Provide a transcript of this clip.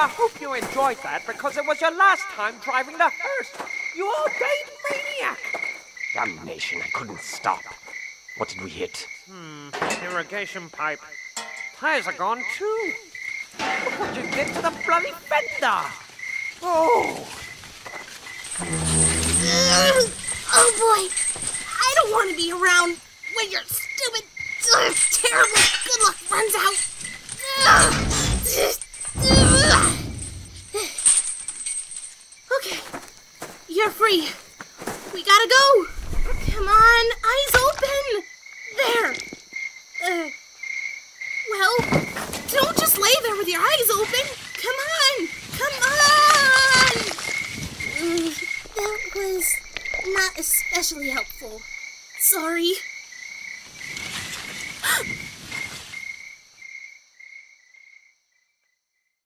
I hope you enjoyed that, because it was your last time driving the hearse. You ordained maniac. Damnation, I couldn't stop. What did we hit? Irrigation pipe. Tires are gone, too. Look what you did to the bloody fender. Oh. Oh, boy. I don't want to be around when your stupid, terrible good luck runs out. Okay. You're free. We gotta go. Come on, eyes open. There. Well, don't just lay there with your eyes open. Come on. Come on. That was not especially helpful. Sorry.